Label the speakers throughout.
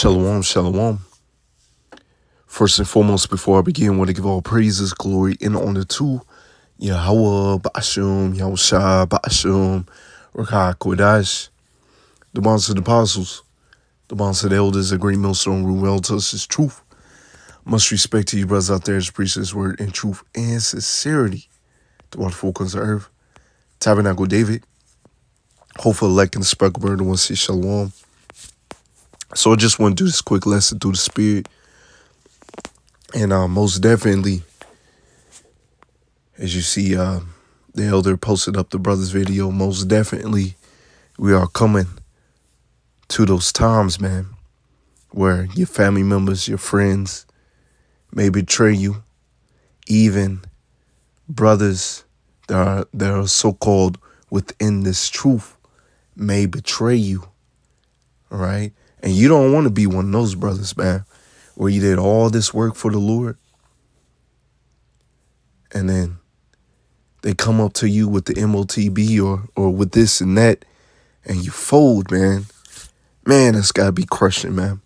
Speaker 1: Shalom, shalom. First and foremost, before I begin, I want to give all praises, glory, and honor to Yahweh, Ba'ashum, Yahushua, Ba'ashum, Rakah Kodash, the bonds of the apostles, the bonds of the elders, the great millstone, rule well to us is truth. Much respect to you brothers out there as preach his word in truth and sincerity. The wonderful comes to earth. Tabernacle David, hopeful elect and the speckled bird, the one say shalom. So I just want to do this quick lesson through the spirit. And most definitely, as you see, the elder posted up the brother's video. Most definitely, we are coming to those times, man, where your family members, your friends may betray you. Even brothers that are so-called within this truth may betray you, all right? And you don't want to be one of those brothers, man, where you did all this work for the Lord, and then they come up to you with the MOTB or with this and that, and you fold, man. Man, that's got to be crushing, man.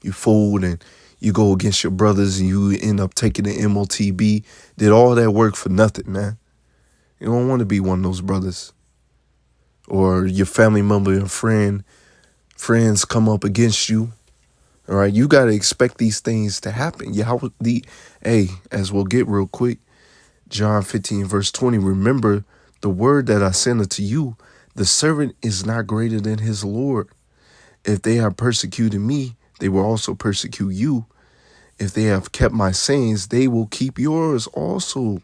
Speaker 1: You fold and you go against your brothers and you end up taking the MOTB. Did all that work for nothing, man. You don't want to be one of those brothers. Or your family member and friends come up against you. All right, you got to expect these things to happen. As we'll get real quick, John 15, verse 20, remember the word that I sent unto you, the servant is not greater than his Lord. If they have persecuted me, they will also persecute you. If they have kept my sayings, they will keep yours also.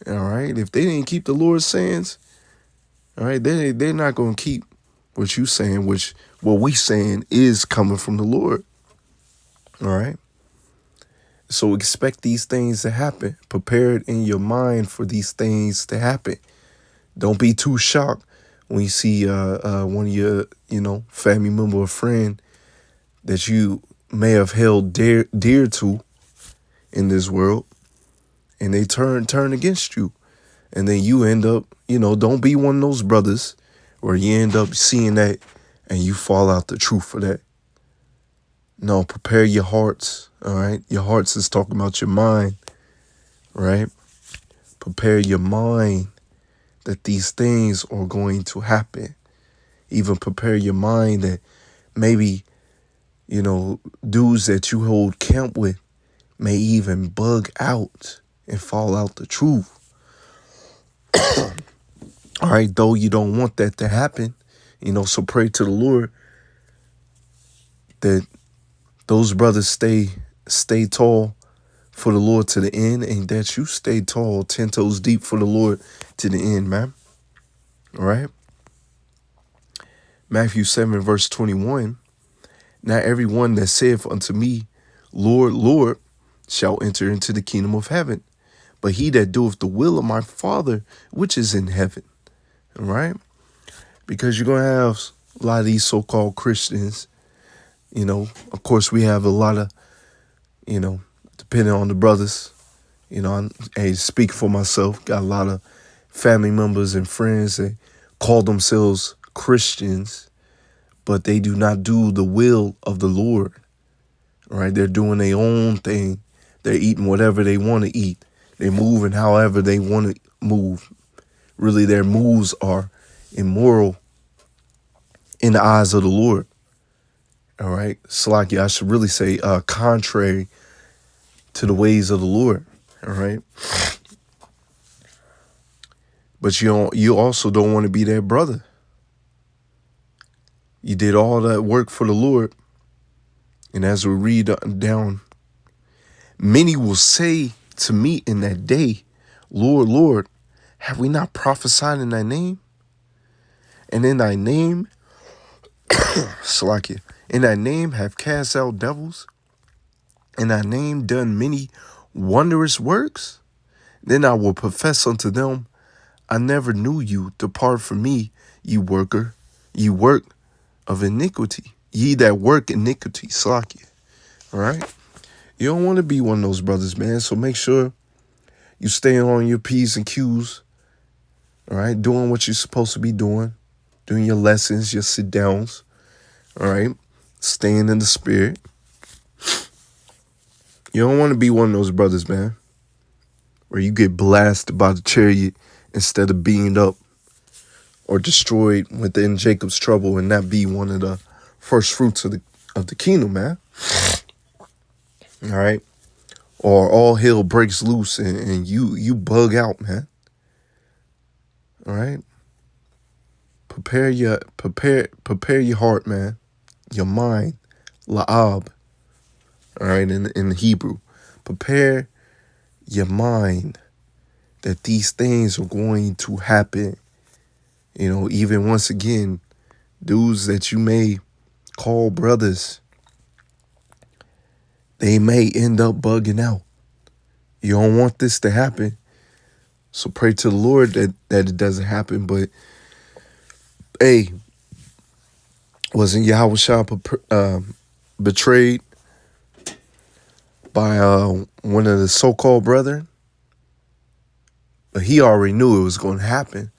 Speaker 1: All right, if they didn't keep the Lord's sayings, all right, they're not going to keep what you saying, which what we saying is coming from the Lord. All right. So expect these things to happen. Prepare it in your mind for these things to happen. Don't be too shocked when you see one of your, family member or friend that you may have held dear to in this world, and they turn against you. And then you end up, don't be one of those brothers where you end up seeing that and you fall out the truth for that. No, prepare your hearts, all right? Your hearts is talking about your mind, right? Prepare your mind that these things are going to happen. Even prepare your mind that maybe, dudes that you hold camp with may even bug out and fall out the truth. All right, though you don't want that to happen, so pray to the Lord that those brothers stay tall for the Lord to the end, and that you stay tall, 10 toes deep for the Lord to the end, man. All right. Matthew 7, verse 21. Not everyone that saith unto me, Lord, Lord, shall enter into the kingdom of heaven, but he that doeth the will of my Father which is in heaven. All right. Because you're going to have a lot of these so-called Christians. Of course, we have a lot of, depending on the brothers, I speak for myself, got a lot of family members and friends that call themselves Christians, but they do not do the will of the Lord. All right. They're doing their own thing. They're eating whatever they want to eat. They're moving however they want to move. Really, their moves are immoral in the eyes of the Lord. All right. Salaki, I should really say contrary to the ways of the Lord. All right. But you also don't want to be their brother. You did all that work for the Lord. And as we read down, many will say to me in that day, Lord, Lord, have we not prophesied in thy name? And in thy name, Salakia, in thy name have cast out devils, in thy name done many wondrous works? Then I will profess unto them, I never knew you. Depart from me, ye work of iniquity. Ye that work iniquity, Salakia. All right? You don't want to be one of those brothers, man. So make sure you stay on your P's and Q's. All right? Doing what you're supposed to be doing. Doing your lessons, your sit downs. All right? staying in the spirit. You don't want to be one of those brothers, man, where you get blasted by the chariot instead of being up or destroyed within Jacob's trouble and not be one of the first fruits of the kingdom, man. All right. Or all hell breaks loose and you bug out, man. All right. Prepare your heart, man. Your mind. La'ab. All right, in Hebrew. Prepare your mind that these things are going to happen. You know, even once again, dudes that you may call brothers, they may end up bugging out. You don't want this to happen. So pray to the Lord that it doesn't happen. But, hey, wasn't Yahushua betrayed by one of the so-called brethren? But he already knew it was going to happen.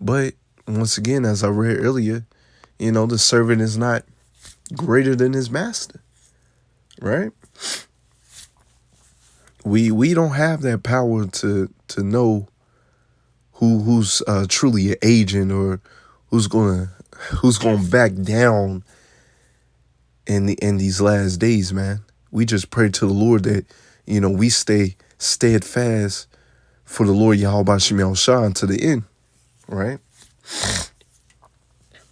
Speaker 1: But once again, as I read earlier, you know, the servant is not greater than his master, right? We don't have that power to know who's truly an agent or who's gonna back down in these last days, man. We just pray to the Lord that, you know, we stay steadfast for the Lord Yahweh Shem Yahushua to the end, right?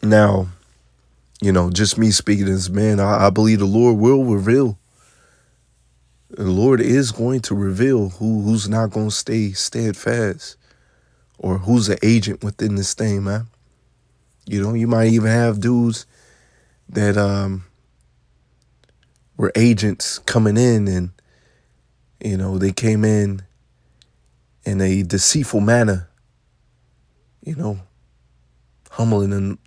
Speaker 1: Now, you know, just me speaking as man, I believe the Lord will reveal. The Lord is going to reveal who's not going to stay steadfast or who's an agent within this thing, man. You know, you might even have dudes that were agents coming in and, you know, they came in a deceitful manner, you know, humbling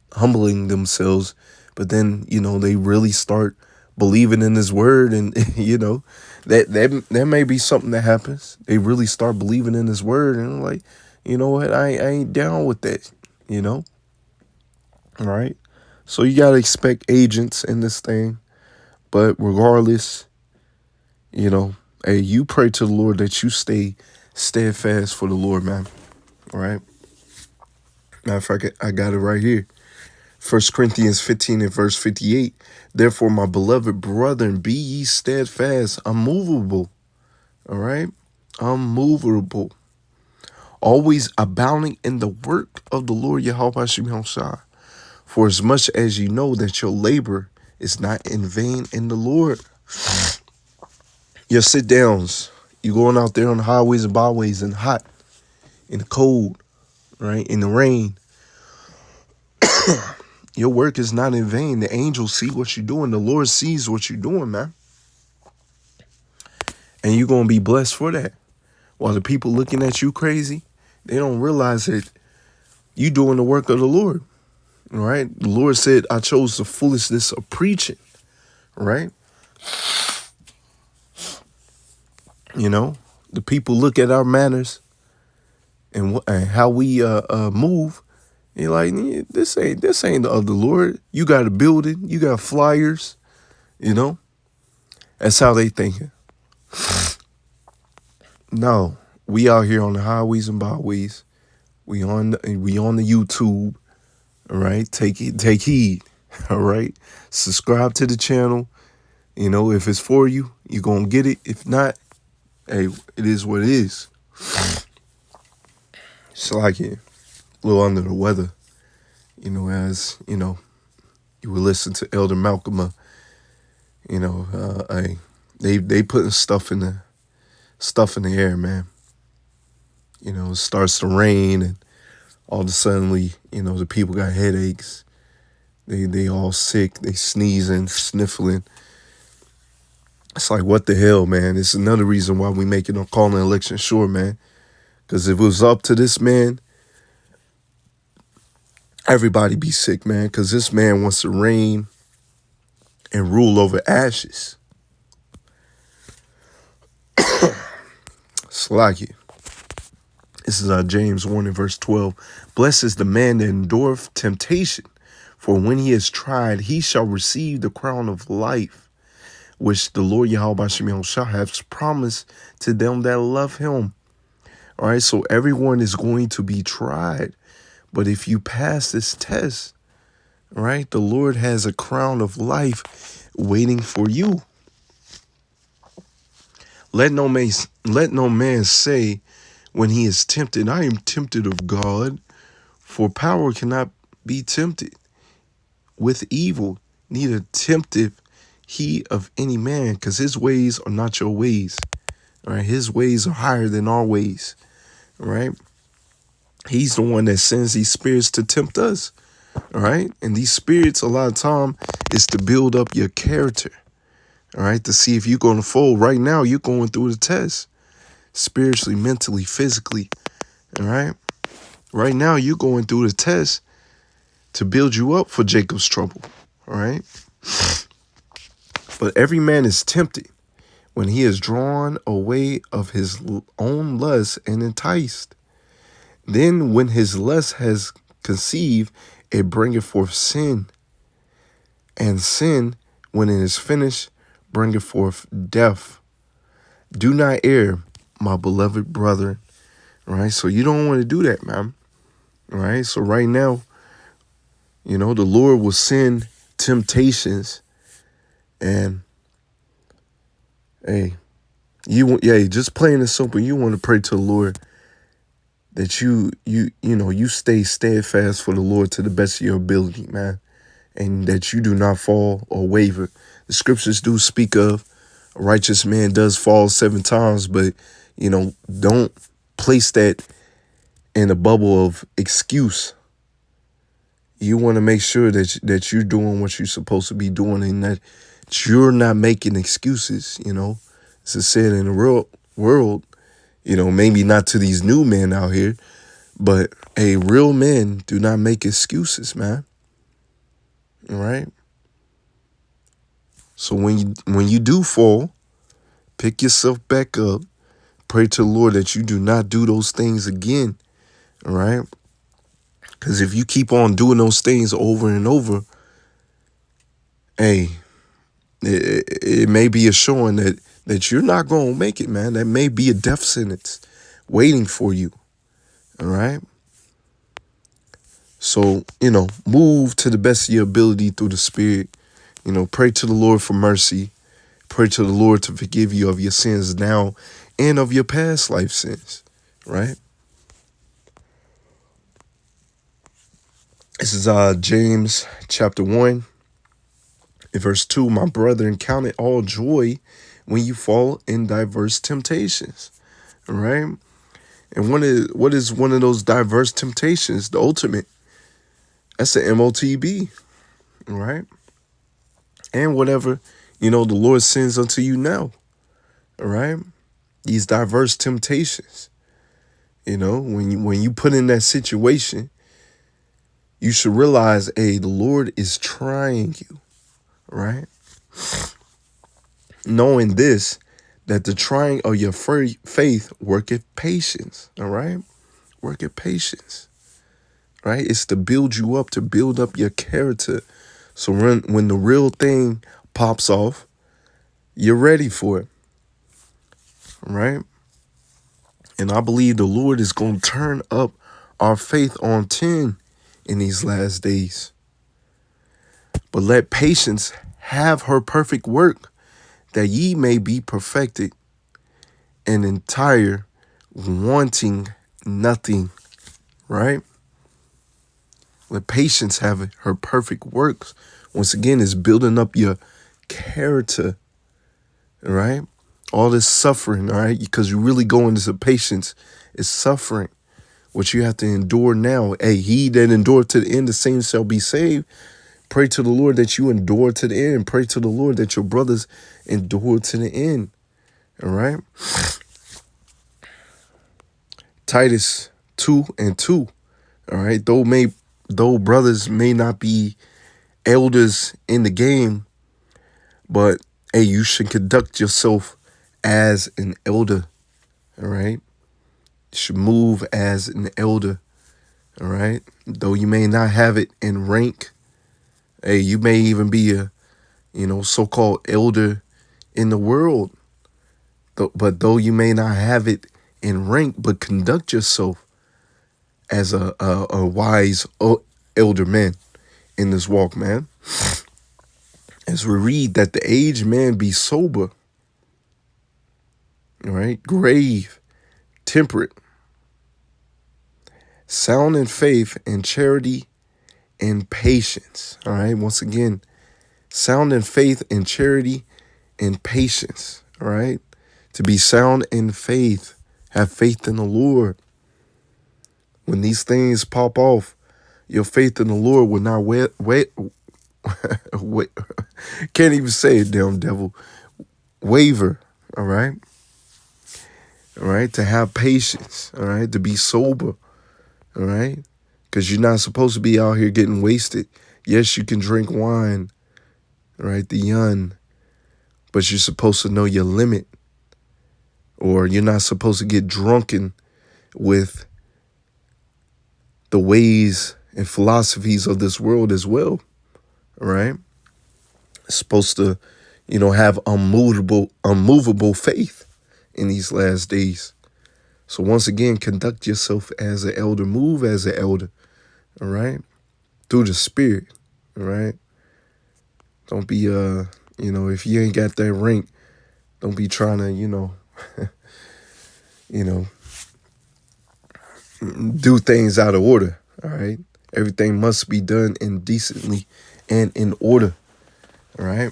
Speaker 1: themselves. But then, you know, they really start believing in his word. And, you know, that may be something that happens. They really start believing in his word. And like, you know what? I ain't down with that, you know. All right. So you got to expect agents in this thing. But regardless, you know, hey, you pray to the Lord that you stay steadfast for the Lord, man. All right. Matter of fact, I got it right here. 1 Corinthians 15 and verse 58. Therefore, my beloved brethren, be ye steadfast, unmovable. All right. Unmovable. Always abounding in the work of the Lord Yahweh Shem Yahushua. For as much as you know that your labor is not in vain in the Lord. Your sit downs. You going out there on the highways and byways and hot, in the cold, right? In the rain. Your work is not in vain. The angels see what you're doing. The Lord sees what you're doing, man. And you're going to be blessed for that. While the people looking at you crazy, they don't realize that you doing the work of the Lord. All right. The Lord said, I chose the foolishness of preaching. Right. You know, the people look at our manners and how we move. You're like, yeah, this ain't of the Lord. You got a building, you got flyers, you know. That's how they thinking. No, we out here on the highways and byways. We on the YouTube. All right, take heed. All right, subscribe to the channel. You know, if it's for you, you're gonna get it. If not, hey, it is what it is. It's like it, a little under the weather. You know, as you know, you would listen to Elder Malcolm. You know, they putting stuff in the air, man. You know, it starts to rain, and all of a sudden, you know, the people got headaches. They all sick. They sneezing, sniffling. It's like, what the hell, man? It's another reason why we making a calling election sure, man. Because if it was up to this man, everybody be sick, man. Because this man wants to reign and rule over ashes. Slacky. This is James 1 and verse 12. Blessed is the man that endureth temptation, For when he is tried, he shall receive the crown of life, which the Lord Yahweh shall have promised to them that love him. All right, so everyone is going to be tried. But if you pass this test, right, the Lord has a crown of life waiting for you. Let no man say when he is tempted, I am tempted of God, for power cannot be tempted with evil, neither tempteth he of any man, because his ways are not your ways. All right, his ways are higher than our ways. All right. He's the one that sends these spirits to tempt us. All right. And these spirits, a lot of time, is to build up your character. All right. To see if you're going to fold. Right now, you're going through the test. Spiritually, mentally, physically. All right. Right now, you're going through the test to build you up for Jacob's trouble. All right. But every man is tempted when he is drawn away of his own lust and enticed. Then when his lust has conceived, it bringeth forth sin. And sin, when it is finished, bringeth forth death. Do not err, my beloved brother. All right, so you don't want to do that, man. All right, so right now, the Lord will send temptations. And, just plain and simple, you want to pray to the Lord that you stay steadfast for the Lord to the best of your ability, man, and that you do not fall or waver. The scriptures do speak of a righteous man does fall 7 times, but, don't place that in a bubble of excuse. You want to make sure that you're doing what you're supposed to be doing and that you're not making excuses, As I said, in the real world, maybe not to these new men out here, but real men do not make excuses, man. All right. So when you do fall, pick yourself back up, pray to the Lord that you do not do those things again. All right. Because if you keep on doing those things over and over, it may be a showing that you're not going to make it, man. That may be a death sentence waiting for you. All right. So, move to the best of your ability through the Spirit. Pray to the Lord for mercy. Pray to the Lord to forgive you of your sins now and of your past life sins. Right. This is James chapter 1, verse 2. My brethren, count it all joy when you fall in diverse temptations. All right. And what is one of those diverse temptations? The ultimate. That's the MOTB. All right. And whatever, the Lord sends unto you now. All right. These diverse temptations. When you put in that situation, you should realize, the Lord is trying you. Right. Knowing this, that the trying of your faith worketh patience. All right. Worketh patience. Right. It's to build you up, to build up your character. So when the real thing pops off, you're ready for it. Right. And I believe the Lord is going to turn up our faith on 10 in these last days. But let patience have her perfect work, that ye may be perfected and entire, wanting nothing. Right? Let patience have her perfect works. Once again, it's building up your character. All right? All this suffering, all right? Because you really go into patience is suffering. What you have to endure now. He that endure to the end, the same shall be saved. Pray to the Lord that you endure to the end. Pray to the Lord that your brothers endure to the end. All right? Titus 2:2. All right? Though brothers may not be elders in the game, but you should conduct yourself as an elder. All right? You should move as an elder. All right? Though you may not have it in rank, Hey, you may even be a, so-called elder in the world, but though you may not have it in rank, but conduct yourself as a wise elder man in this walk, man. As we read that the aged man be sober, all right, grave, temperate, sound in faith and charity and patience. All right, once again, sound in faith and charity and patience. All right, to be sound in faith, have faith in the Lord. When these things pop off, your faith in the Lord will not wait. Can't even say it, damn devil. Waver. All right. All right. To have patience. All right. To be sober. All right. Because you're not supposed to be out here getting wasted. Yes, you can drink wine. All right. The young. But you're supposed to know your limit. Or you're not supposed to get drunken with the ways and philosophies of this world as well. All right. It's supposed to, have unmovable faith in these last days. So once again, conduct yourself as an elder, move as an elder, all right? Through the spirit, all right? Don't be, if you ain't got that rank, don't be trying to, do things out of order, all right? Everything must be done indecently and in order, all right?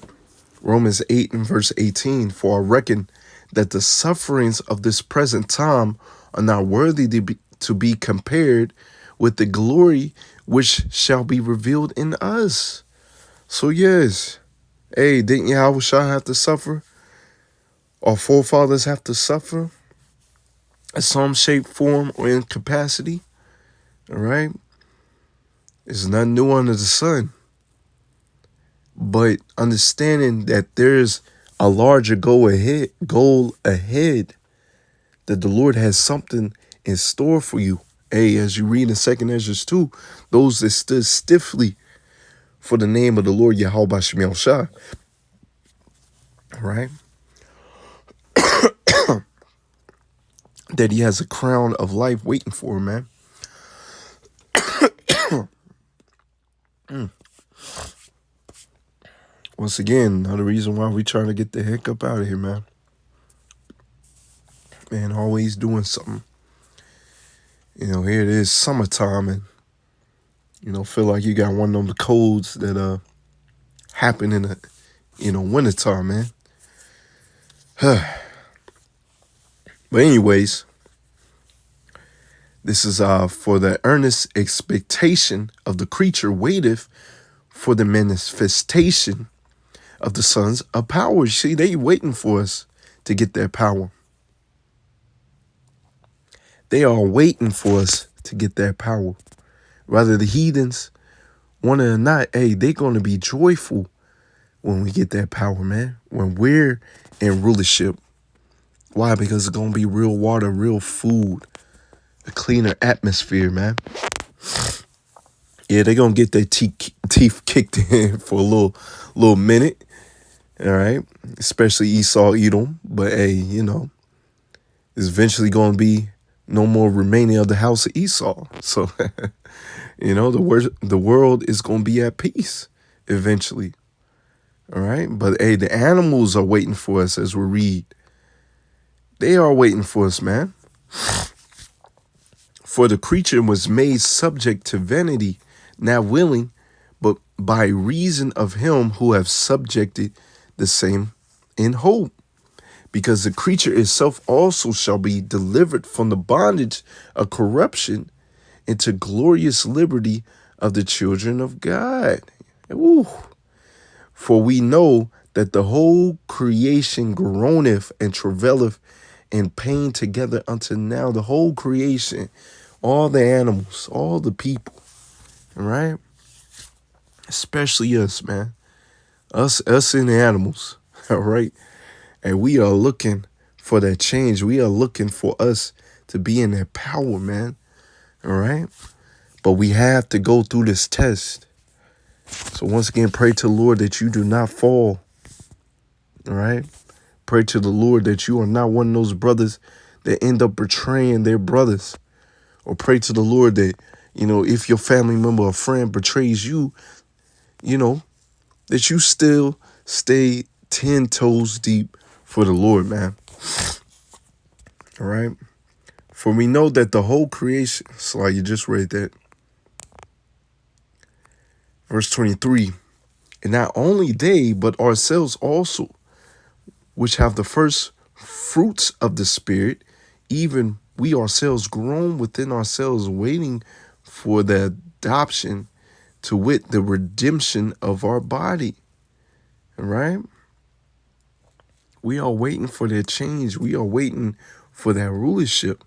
Speaker 1: Romans 8 and verse 18, for I reckon that the sufferings of this present time are not worthy to be compared with the glory which shall be revealed in us. So yes, hey, didn't Yahushua have to suffer? Our forefathers have to suffer in some shape, form, or in capacity. All right? There's nothing new under the sun. But understanding that there's a larger goal ahead, that the Lord has something in store for you. Hey, as you read in 2 Ezra 2, those that stood stiffly for the name of the Lord Yahweh Shemel Shah, right? That he has a crown of life waiting for him, man. Once again, another reason why we trying to get the heck up out of here, man. Man, always doing something. Here it is, summertime, and, feel like you got one of them colds that happen in the, wintertime, man. But anyways, this is for the earnest expectation of the creature waiteth for the manifestation of the sons of power. See, they waiting for us to get their power. They are waiting for us to get their power. Whether the heathens want it or not, hey, they're going to be joyful when we get that power, man. When we're in rulership. Why? Because it's going to be real water, real food, a cleaner atmosphere, man. Yeah, they're going to get their teeth kicked in for a little minute. All right. Especially Esau, Edom. But hey, it's eventually going to be no more remaining of the house of Esau. So, the world is going to be at peace eventually. All right. But hey, the animals are waiting for us as we read. They are waiting for us, man. For the creature was made subject to vanity, not willing, but by reason of him who have subjected the same in hope. Because the creature itself also shall be delivered from the bondage of corruption into glorious liberty of the children of God. Ooh. For we know that the whole creation groaneth and travaileth in pain together unto now. The whole creation, all the animals, all the people, all right? Especially us, man. Us and the animals, all right? And we are looking for that change. We are looking for us to be in that power, man. All right? But we have to go through this test. So once again, pray to the Lord that you do not fall. All right. Pray to the Lord that you are not one of those brothers that end up betraying their brothers. Or pray to the Lord that, if your family member or friend betrays you, that you still stay 10 toes deep for the Lord, man. All right. For we know that the whole creation, so you just read that. Verse 23, and not only they, but ourselves also, which have the first fruits of the Spirit, even we ourselves groan within ourselves, waiting for the adoption, to wit, the redemption of our body. All right? We are waiting for that change. We are waiting for that rulership.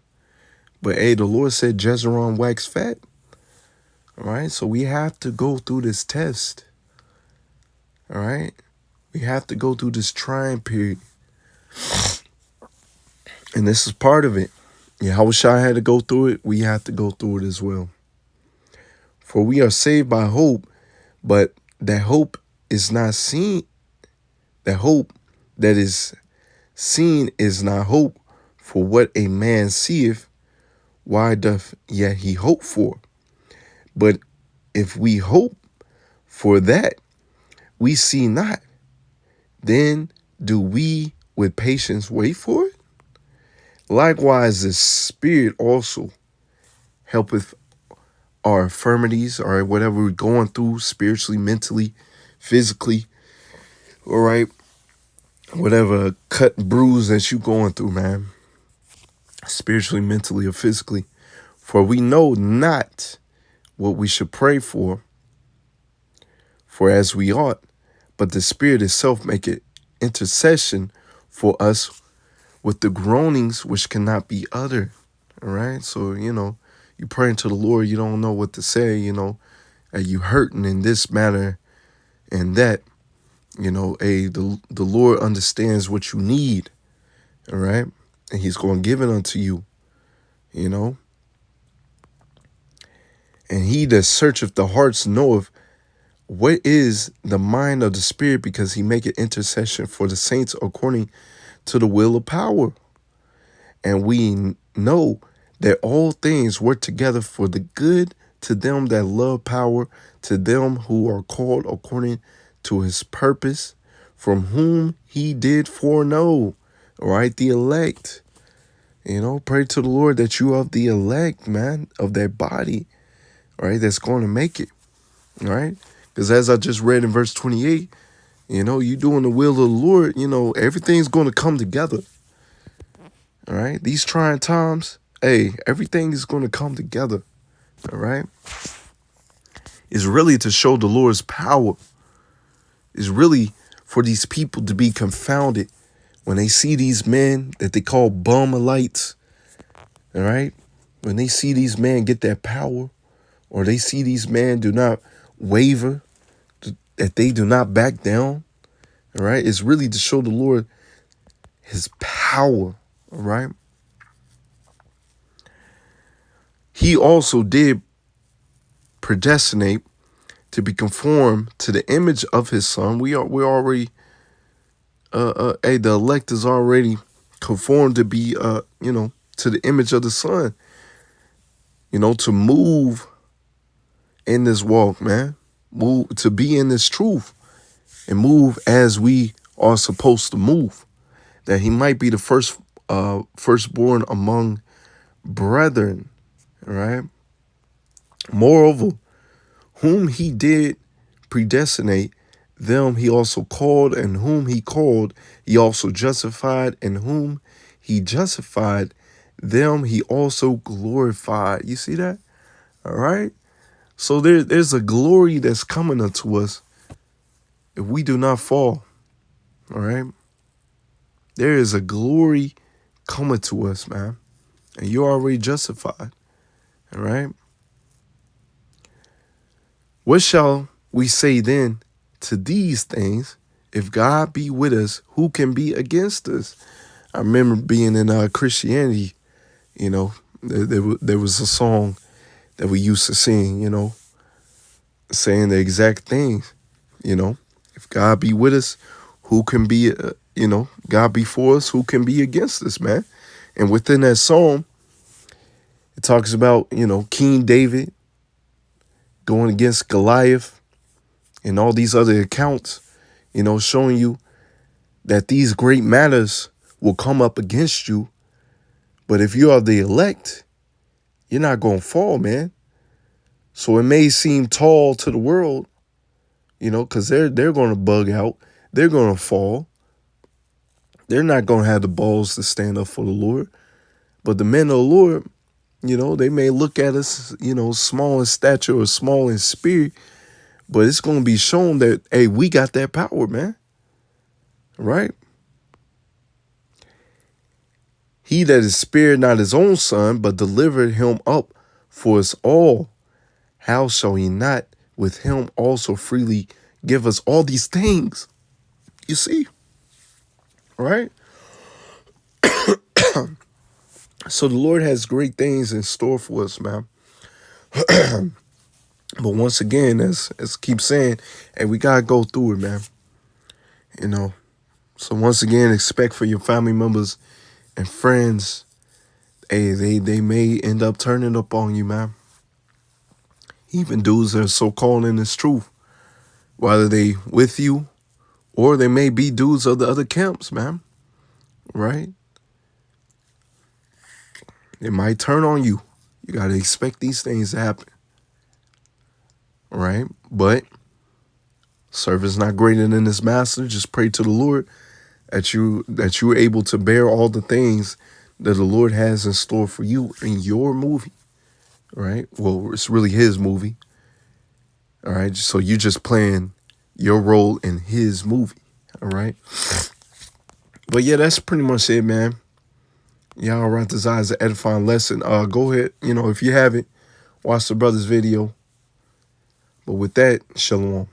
Speaker 1: But hey, the Lord said, Jezreel wax fat. All right? So we have to go through this test. All right? We have to go through this trying period. And this is part of it. Yahushua had to go through it. We have to go through it as well. For we are saved by hope, but that hope is not seen. That hope that is seen is not hope. For what a man seeth, why doth yet he hope for? But if we hope for that we see not, then do we with patience wait for it? Likewise, the Spirit also helpeth our infirmities, all right, whatever we're going through spiritually, mentally, physically, all right, whatever cut and bruise that you going through, man, spiritually, mentally, or physically. For we know not what we should pray for as we ought, but the Spirit itself maketh intercession for us with the groanings which cannot be uttered. All right. So, you praying to the Lord, you don't know what to say, and you hurting in this matter and that, the Lord understands what you need. All right. And he's going to give it unto you, and he that searcheth the hearts knoweth what is the mind of the Spirit, because he maketh intercession for the saints according to the will of power. And we know that all things work together for the good to them that love power, to them who are called according to his purpose, from whom he did foreknow. All right, the elect. Pray to the Lord that you are the elect, man, of that body, all right, that's going to make it. All right. Because as I just read in verse 28, you doing the will of the Lord, everything's going to come together. All right. These trying times, hey, everything is going to come together. All right. It's really to show the Lord's power. It's really for these people to be confounded when they see these men that they call bumalites. All right. When they see these men get that power, or they see these men do not waver, that they do not back down. All right. It's really to show the Lord his power. All right. He also did predestinate to be conformed to the image of his son. We're already, the elect is already conformed to be, to the image of the son, to move in this walk, man, move, to be in this truth and move as we are supposed to move, that he might be the firstborn among brethren. All right. Moreover, whom he did predestinate, them he also called, and whom he called, he also justified, and whom he justified, them he also glorified. You see that? All right. So there's a glory that's coming unto us if we do not fall. All right. There is a glory coming to us, man. And you're already justified. All right. What shall we say then to these things? If God be with us, who can be against us? I remember being in Christianity, there was a song that we used to sing, saying the exact things, you know. If God be with us, who can be, God be for us, who can be against us, man? And within that psalm, it talks about, King David going against Goliath and all these other accounts, showing you that these great matters will come up against you. But if you are the elect, you're not going to fall, man. So it may seem tall to the world, because they're going to bug out. They're going to fall. They're not going to have the balls to stand up for the Lord. But the men of the Lord, they may look at us, small in stature or small in spirit, but it's going to be shown that, hey, we got that power, man. Right? He that is spared not his own son, but delivered him up for us all, how shall he not with him also freely give us all these things? You see? Right? So the Lord has great things in store for us, man. But once again, as keep saying, hey, we gotta go through it, man. So once again, expect for your family members and friends, hey, they may end up turning up on you, man. Even dudes that are so called in this truth, whether they with you or they may be dudes of the other camps, man. Right? It might turn on you. You gotta expect these things to happen. Right? But servant's not greater than his master. Just pray to the Lord that you're able to bear all the things that the Lord has in store for you in your movie. Right? Well, it's really his movie. All right. So you're just playing your role in his movie. All right. But yeah, that's pretty much it, man. Y'all right, this is an edifying lesson. Go ahead, if you haven't, watch the brother's video. But with that, shalom.